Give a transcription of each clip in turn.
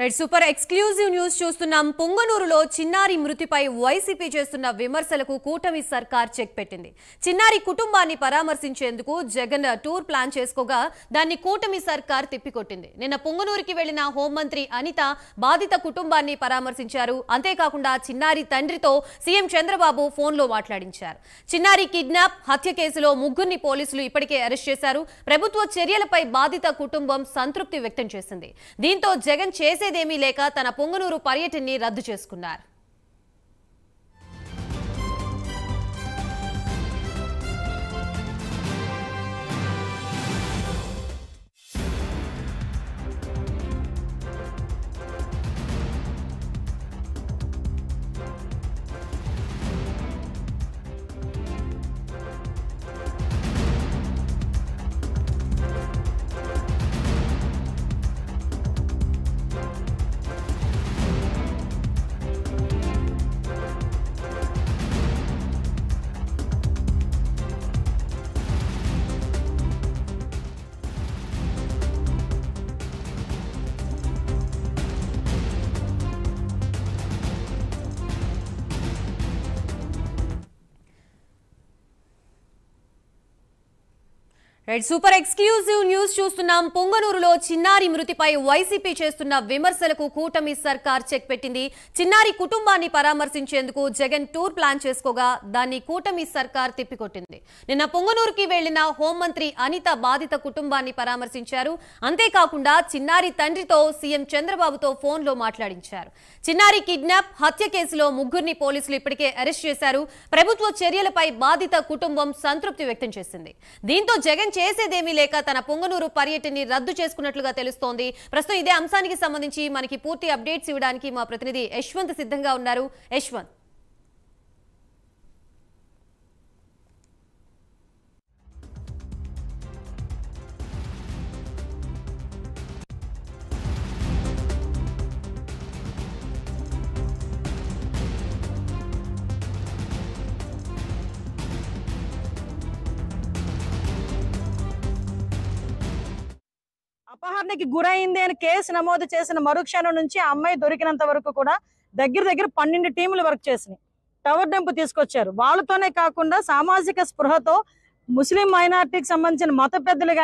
Right super exclusive news చూస్తున్నాం. పొంగనూరులో చిన్నారి మృతిపై వైసీపీ చేస్తున్న విమర్శలకు కూటమి సర్కార్ చెక్ పెట్టింది. చిన్నారి కుటుంబాన్ని పరామర్శించేందుకు జగన్ టూర్ ప్లాన్ చేసుకోగా దాన్ని కూటమి సర్కార్ తిప్పికొట్టింది. నిన్న పొంగనూరుకి వెళ్లిన హోంమంత్రి అనిత బాధిత కుటుంబాన్ని పరామర్శించారు. అంతేకాకుండా చిన్నారి తండ్రితో సీఎం చంద్రబాబు ఫోన్లో మాట్లాడించారు. చిన్నారి కిడ్నాప్ హత్య కేసులో ముగ్గురిని పోలీసులు ఇప్పటికే అరెస్ట్ చేశారు. ప్రభుత్వ చర్యలపై బాధిత కుటుంబం సంతృప్తి వ్యక్తం చేసింది. దీంతో జగన్ చేసేదేమీ లేక తన పొంగనూరు పర్యటనని రద్దు చేసుకున్నారు. రైట్ సూపర్ ఎక్స్క్లూజివ్ న్యూస్ చూస్తున్నాం. పొంగనూరులో చిన్నారి మృతిపై వైసీపీ చేస్తున్న విమర్శలకు కూటమి సర్కార్ చెక్ పెట్టింది. చిన్నారి కుటుంబాన్ని పరామర్శించేందుకు జగన్ టూర్ ప్లాన్ చేసుకోగా దాన్ని కూటమి సర్కార్ తిప్పికొట్టింది. నిన్న పొంగనూరుకి వెళ్లిన హోంమంత్రి అనిత బాధిత కుటుంబాన్ని పరామర్శించారు. అంతేకాకుండా చిన్నారి తండ్రితో సీఎం చంద్రబాబుతో ఫోన్లో మాట్లాడించారు. చిన్నారి కిడ్నాప్ హత్య కేసులో ముగ్గురిని పోలీసులు ఇప్పటికే అరెస్ట్ చేశారు. ప్రభుత్వ చర్యలపై బాధిత కుటుంబం సంతృప్తి వ్యక్తం చేసింది. దీంతో జగన్ చేసేదేమీ లేక తన పొంగనూరు పర్యటనని రద్దు చేసుకున్నట్లుగా తెలుస్తోంది. ప్రస్తుతం ఇదే అంశానికి సంబంధించి మనకి పూర్తి అప్డేట్స్ ఇవ్వడానికి మా ప్రతినిధి యశ్వంత్ సిద్ధంగా ఉన్నారు. యశ్వంత్, అపహరణకి గురైంది అని కేసు నమోదు చేసిన మరుక్షణం నుంచి ఆ అమ్మాయి దొరికినంత వరకు కూడా దగ్గర 12 టీములు వర్క్ చేసినాయి. టవర్ డెంపు తీసుకొచ్చారు. వాళ్ళతోనే కాకుండా సామాజిక స్పృహతో ముస్లిం మైనారిటీకి సంబంధించిన మత పెద్దలు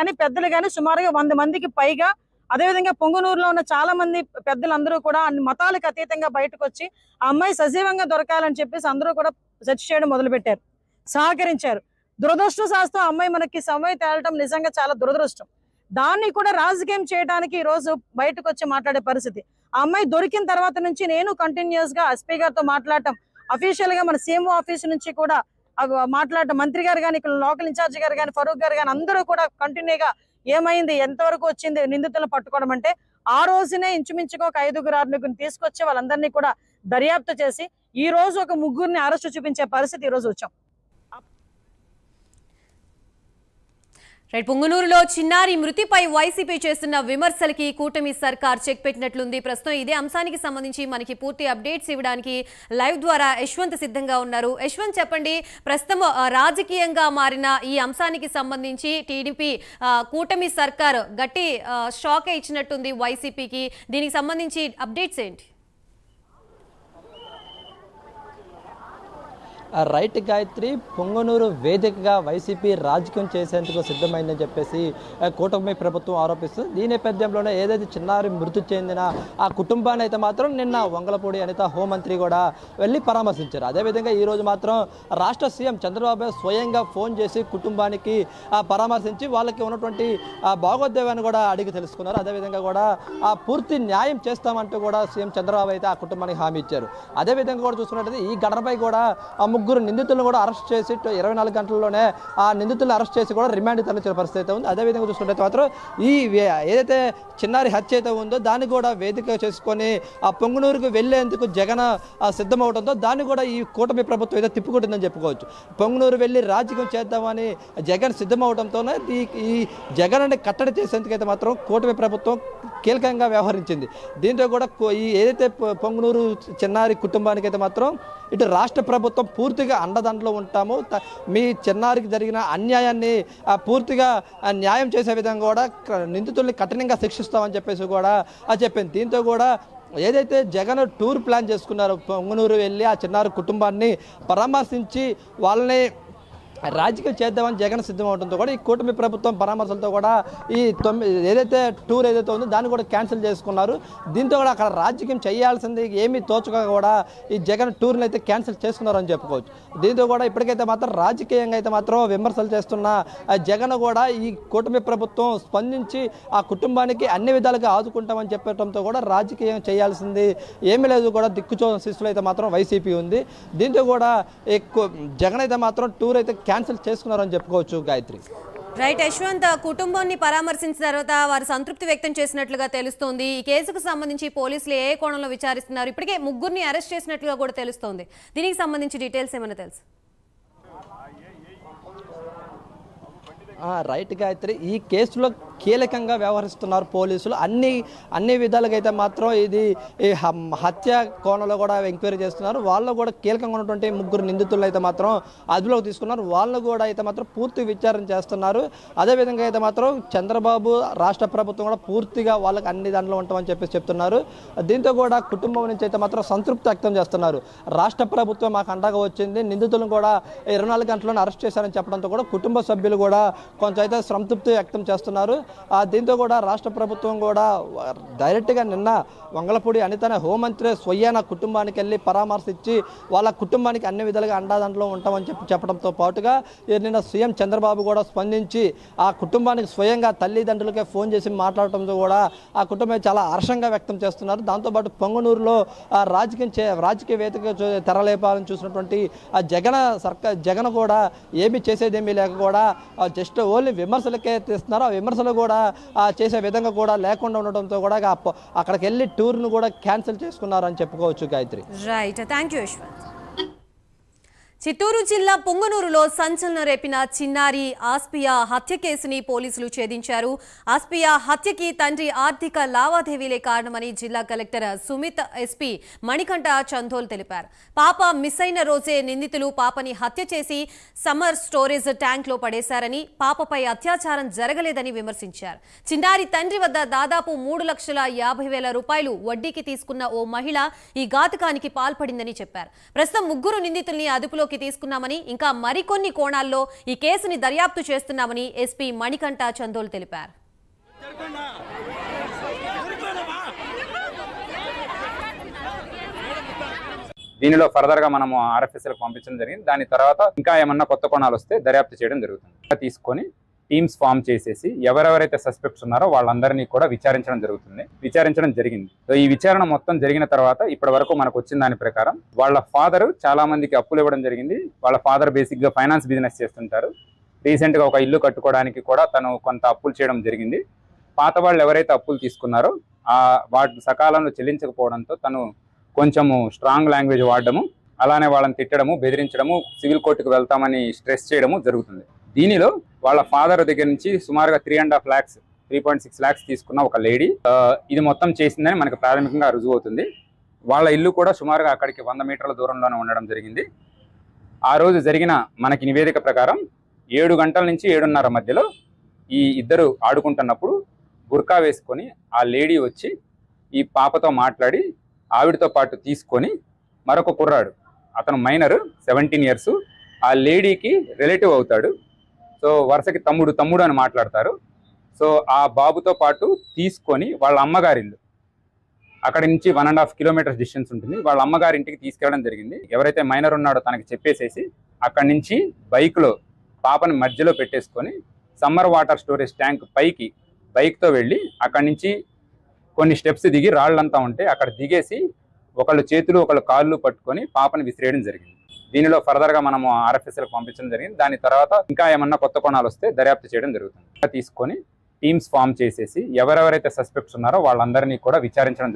కానీ సుమారుగా 100 మందికి పైగా, అదేవిధంగా పొంగనూరులో ఉన్న చాలా మంది పెద్దలందరూ కూడా అన్ని మతాలకు అతీతంగా బయటకు వచ్చి ఆ అమ్మాయి సజీవంగా దొరకాలని చెప్పేసి అందరూ కూడా సెర్చ్ చేయడం మొదలుపెట్టారు, సహకరించారు. దురదృష్టశాస్తు ఆ అమ్మాయి మనకి సమయం తేలటం నిజంగా చాలా దురదృష్టం. దాన్ని కూడా రాజకీయం చేయడానికి ఈ రోజు బయటకు వచ్చి మాట్లాడే పరిస్థితి. ఆ అమ్మాయి దొరికిన తర్వాత నుంచి నేను కంటిన్యూస్ గా ఎస్పీ గారితో మాట్లాడటం, అఫీషియల్ గా మన సీఎంఓ ఆఫీస్ నుంచి కూడా మాట్లాడటం, మంత్రి గారు కానీ ఇక్కడ లోకల్ ఇన్ఛార్జ్ గారు కానీ ఫరూక్ గారు కానీ అందరూ కూడా కంటిన్యూగా ఏమైంది, ఎంతవరకు వచ్చింది నిందితులను పట్టుకోవడం అంటే ఆ రోజునే ఇంచుమించుగా ఒక 5-6 తీసుకొచ్చి వాళ్ళందరినీ కూడా దర్యాప్తు చేసి ఈ రోజు ఒక 3 అరెస్టు చూపించే పరిస్థితి ఈ రోజు వచ్చాం. రైట్, పొంగనూరులో చిన్నారి మృతిపై వైసీపీ చేస్తున్న విమర్శలకి కూటమి సర్కార్ చెక్ పెట్టినట్లుంది. ప్రస్తుతం ఇదే అంశానికి సంబంధించి మనకి పూర్తి అప్డేట్స్ ఇవ్వడానికి లైవ్ ద్వారా యశ్వంత్ సిద్ధంగా ఉన్నారు. యశ్వంత్, చెప్పండి, ప్రస్తుతం రాజకీయంగా మారిన ఈ అంశానికి సంబంధించి టీడీపీ కూటమి సర్కార్ గట్టి షాక్ ఇచ్చినట్టుంది వైసీపీకి. దీనికి సంబంధించి అప్డేట్స్ ఏంటి? రైట్ గాయత్రి, పొంగనూరు వేదికగా వైసీపీ రాజకీయం చేసేందుకు సిద్ధమైందని చెప్పేసి కూటమి ప్రభుత్వం ఆరోపిస్తుంది. ఈ నేపథ్యంలోనే ఏదైతే చిన్నారి మృతి చెందిన ఆ కుటుంబాన్ని అయితే మాత్రం నిన్న వంగలపూడి అనిత హోంమంత్రి కూడా వెళ్ళి పరామర్శించారు. అదేవిధంగా ఈరోజు మాత్రం రాష్ట్ర సీఎం చంద్రబాబు స్వయంగా ఫోన్ చేసి కుటుంబానికి పరామర్శించి వాళ్ళకి ఉన్నటువంటి భాగోద్వేగాన్ని కూడా అడిగి తెలుసుకున్నారు. అదేవిధంగా కూడా పూర్తి న్యాయం చేస్తామంటూ కూడా సీఎం చంద్రబాబు అయితే ఆ కుటుంబానికి హామీ ఇచ్చారు. అదేవిధంగా కూడా చూసుకున్నట్లయితే ఈ ఘటనపై కూడా 3 నిందితులను కూడా అరెస్ట్ చేసి 24 గంటల్లోనే ఆ నిందితులను అరెస్ట్ చేసి కూడా రిమాండ్ తరలించిన పరిస్థితి ఉంది. అదేవిధంగా చూసుకుంటే మాత్రం ఈ ఏదైతే చిన్నారి హత్య అయితే ఉందో దాన్ని కూడా వేదిక చేసుకొని ఆ పొంగనూరుకు వెళ్లేందుకు జగన్ సిద్ధమవడంతో దాన్ని కూడా ఈ కూటమి ప్రభుత్వం ఏదో తిప్పుకుంటుందని చెప్పుకోవచ్చు. పొంగనూరు వెళ్ళి రాజకీయం చేద్దామని జగన్ సిద్ధమవడంతోనే ఈ జగన్ కట్టడి చేసేందుకైతే మాత్రం కూటమి ప్రభుత్వం కీలకంగా వ్యవహరించింది. దీంతో కూడా ఈ ఏదైతే పొంగనూరు చిన్నారి కుటుంబానికి అయితే మాత్రం ఇటు రాష్ట్ర ప్రభుత్వం పూర్తిగా అండదండలో ఉంటాము, మీ చిన్నారికి జరిగిన అన్యాయాన్ని పూర్తిగా న్యాయం చేసే విధంగా కూడా నిందితుల్ని కఠినంగా శిక్షిస్తామని చెప్పేసి కూడా చెప్పింది. దీంతో కూడా ఏదైతే జగన్ టూర్ ప్లాన్ చేసుకున్నారో పొంగనూరు వెళ్ళి ఆ చిన్నారి కుటుంబాన్ని పరామర్శించి వాళ్ళని రాజకీయం చేద్దామని జగన్ సిద్ధమవడంతో కూడా ఈ కూటమి ప్రభుత్వం పరామర్శలతో కూడా ఈ ఏదైతే టూర్ ఏదైతే ఉందో దాన్ని కూడా క్యాన్సిల్ చేసుకున్నారు. దీంతో కూడా అక్కడ రాజకీయం చేయాల్సింది ఏమీ తోచక కూడా ఈ జగన్ టూర్ని అయితే క్యాన్సిల్ చేసుకున్నారని చెప్పుకోవచ్చు. దీంతో కూడా ఇప్పటికైతే మాత్రం రాజకీయంగా అయితే మాత్రం విమర్శలు చేస్తున్న జగన్ కూడా ఈ కూటమి ప్రభుత్వం స్పందించి ఆ కుటుంబానికి అన్ని విధాలుగా ఆదుకుంటామని చెప్పడంతో కూడా రాజకీయం చేయాల్సింది ఏమీ లేదు, కూడా దిక్కుచోని శిస్తులు అయితే మాత్రం వైసీపీ ఉంది. దీంతో కూడా జగన్ అయితే మాత్రం టూర్ అయితే క్యాన్సిల్ చేసుకున్నారని చెప్పుకోవచ్చు. గాయత్రి రైట్. యశ్వంత్, కుటుంబాన్ని పరామర్శించిన తర్వాత వారు సంతృప్తి వ్యక్తం చేసినట్లుగా తెలుస్తోంది. ఈ కేసుకు సంబంధించి పోలీసులు ఏ కోణంలో విచారిస్తున్నారు? ఇప్పటికే 3 అరెస్ట్ చేసినట్లుగా కూడా తెలుస్తోంది. దీనికి సంబంధించి డీటెయిల్స్ ఏమైనా తెలుసు? రైట్ గాయత్రి, ఈ కేసులో కీలకంగా వ్యవహరిస్తున్నారు పోలీసులు. అన్ని విధాలుగా అయితే మాత్రం ఇది హత్య కోణంలో కూడా ఎంక్వైరీ చేస్తున్నారు. వాళ్ళు కూడా కీలకంగా ఉన్నటువంటి 3 నిందితులను అయితే మాత్రం అదుపులోకి తీసుకున్నారు. వాళ్ళను కూడా అయితే మాత్రం పూర్తి విచారణ చేస్తున్నారు. అదేవిధంగా అయితే మాత్రం చంద్రబాబు రాష్ట్ర ప్రభుత్వం కూడా పూర్తిగా వాళ్ళకి అన్ని దాంట్లో ఉంటామని చెప్పేసి చెప్తున్నారు. దీంతో కూడా కుటుంబం నుంచి అయితే మాత్రం సంతృప్తి వ్యక్తం చేస్తున్నారు. రాష్ట్ర ప్రభుత్వం మాకు అండగా వచ్చింది, నిందితులను కూడా 24 గంటల్లోనే అరెస్ట్ చేశారని చెప్పడంతో కూడా కుటుంబ సభ్యులు కూడా కొంచెం అయితే సంతృప్తి వ్యక్తం చేస్తున్నారు. దీంతో కూడా రాష్ట్ర ప్రభుత్వం కూడా డైరెక్ట్గా నిన్న వంగలపూడి అనితనే హోంమంత్రి స్వయాన కుటుంబానికి వెళ్ళి పరామర్శించి వాళ్ళ కుటుంబానికి అన్ని విధాలుగా అండాదండలో ఉంటామని చెప్పడంతో పాటుగా నిన్న సీఎం చంద్రబాబు కూడా స్పందించి ఆ కుటుంబానికి స్వయంగా తల్లిదండ్రులకే ఫోన్ చేసి మాట్లాడటంతో కూడా ఆ కుటుంబం చాలా హర్షంగా వ్యక్తం చేస్తున్నారు. దాంతోపాటు పొంగనూరులో రాజకీయ వేదిక తెరలేపాలని చూసినటువంటి ఆ జగన్ కూడా ఏమీ చేసేదేమీ లేక కూడా జస్ట్ ఓన్లీ విమర్శలకే తీస్తున్నారు. ఆ విమర్శలు కూడా చేసే విధంగా కూడా లేకుండా ఉండడంతో కూడా అక్కడికి వెళ్ళి టూర్ను కూడా క్యాన్సిల్ చేసుకున్నారని చెప్పుకోవచ్చు. Gayatri right, thank you Yashwant. Chittoor జిల్లా పొంగనూరులో సంచలనం రేపిన చిన్నారి ఆస్పియా హత్య కేసుని పోలీసులు ఛేదించారు. ఆస్పియా హత్యకి తండ్రి ఆర్థిక లావాదేవీలే కారణమని జిల్లా కలెక్టర్ సుమిత్ ఎస్పీ మణికంఠ చందోల్ తెలిపారు. పాప మిస్ అయిన రోజే నిందితులు పాపని హత్య చేసి సమ్మర్ స్టోరేజ్ ట్యాంక్ లో పడేశారని, పాపపై అత్యాచారం జరగలేదని విమర్శించారు. చిన్నారి తండ్రి వద్ద దాదాపు 3,50,000 రూపాయలు వడ్డీకి తీసుకున్న ఓ మహిళ ఈ ఘాతుకానికి పాల్పడిందని చెప్పారు. ప్రస్తుతం 3 నిందితుల్ని అదుపులోకి తీసుకున్నామని, ఇంకా మరికొన్ని కోణాల్లో ఈ కేసుని దర్యాప్తు చేస్తున్నామని ఎస్పీ మణికంఠ చందోల్ తెలిపారు. దీనిలో ఫర్దర్ గా మనము ఆర్ఎఫ్ఎస్ఎల్కి పంపించడం జరిగింది. దాని తర్వాత ఇంకా ఏమన్నా కొత్త కోణాలు వస్తే దర్యాప్తు చేయడం జరుగుతుంది. తీసుకొని టీమ్స్ ఫామ్ చేసేసి ఎవరెవరైతే సస్పెక్ట్స్ ఉన్నారో వాళ్ళందరినీ కూడా విచారించడం జరిగింది. సో ఈ విచారణ మొత్తం జరిగిన తర్వాత ఇప్పటి వరకు మనకు వచ్చిన దాని ప్రకారం వాళ్ళ ఫాదర్ చాలా మందికి అప్పులు ఇవ్వడం జరిగింది. వాళ్ళ ఫాదర్ బేసిక్ గా ఫైనాన్స్ బిజినెస్ చేస్తుంటారు. రీసెంట్ గా ఒక ఇల్లు కట్టుకోవడానికి కూడా తను కొంత అప్పులు చేయడం జరిగింది. పాత వాళ్ళు ఎవరైతే అప్పులు తీసుకున్నారో వాటి సకాలంలో చెల్లించకపోవడంతో తను కొంచెము స్ట్రాంగ్ లాంగ్వేజ్ వాడడము, అలానే వాళ్ళని తిట్టడము, బెదిరించడము, సివిల్ కోర్టుకు వెళ్తామని స్ట్రెస్ చేయడము జరుగుతుంది. దీనిలో వాళ్ళ ఫాదర్ దగ్గర నుంచి సుమారుగా 3.5 lakhs తీసుకున్న ఒక లేడీ ఇది మొత్తం చేసిందని మనకు ప్రాథమికంగా రుజువు అవుతుంది. వాళ్ళ ఇల్లు కూడా సుమారుగా అక్కడికి 100 మీటర్ల దూరంలోనే ఉండడం జరిగింది. ఆ రోజు జరిగిన మనకి నివేదిక ప్రకారం 7 గంటల నుంచి 7:30 మధ్యలో ఈ ఇద్దరు ఆడుకుంటున్నప్పుడు బుర్కా వేసుకొని ఆ లేడీ వచ్చి ఈ పాపతో మాట్లాడి ఆవిడతో పాటు తీసుకొని మరొక కుర్రాడు, అతను మైనర్ 17 years, ఆ లేడీకి రిలేటివ్ అవుతాడు. సో వరుసకి తమ్ముడు అని మాట్లాడతారు. సో ఆ బాబుతో పాటు తీసుకొని వాళ్ళ అమ్మగారిల్లు, అక్కడి నుంచి 1.5 kilometers డిస్టెన్స్ ఉంటుంది, వాళ్ళ అమ్మగారింటికి తీసుకెళ్ళడం జరిగింది. ఎవరైతే మైనర్ ఉన్నాడో తనకి చెప్పేసేసి అక్కడి నుంచి బైక్లో పాపని మధ్యలో పెట్టేసుకొని సమ్మర్ వాటర్ స్టోరేజ్ ట్యాంక్ పైకి బైక్తో వెళ్ళి అక్కడి నుంచి కొన్ని స్టెప్స్ దిగి రాళ్ళంతా ఉంటే అక్కడ దిగేసి ఒకళ్ళు చేతులు ఒకళ్ళు కాళ్ళు పట్టుకొని పాపని విసిరేయడం జరిగింది. దీనిలో ఫర్దర్ గా మనము ఆర్ఎఫ్ఎస్ఎల్కి పంపించడం జరిగింది. దాని తర్వాత ఇంకా ఏమన్నా కొత్త కోణాలు వస్తే దర్యాప్తు చేయడం జరుగుతుంది. తీసుకొని టీమ్స్ ఫామ్ చేసేసి ఎవరెవరైతే సస్పెక్ట్స్ ఉన్నారో వాళ్ళందరినీ కూడా విచారించడం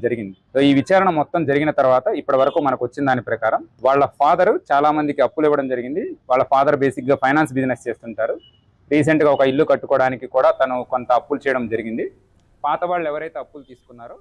జరిగింది. సో ఈ విచారణ మొత్తం జరిగిన తర్వాత ఇప్పటి వరకు మనకు వచ్చిన దాని ప్రకారం వాళ్ళ ఫాదర్ చాలా మందికి అప్పులు ఇవ్వడం జరిగింది. వాళ్ళ ఫాదర్ బేసిక్ గా ఫైనాన్స్ బిజినెస్ చేస్తుంటారు. రీసెంట్ గా ఒక ఇల్లు కట్టుకోవడానికి కూడా తను కొంత అప్పులు చేయడం జరిగింది. పాత వాళ్ళు ఎవరైతే అప్పులు తీసుకున్నారో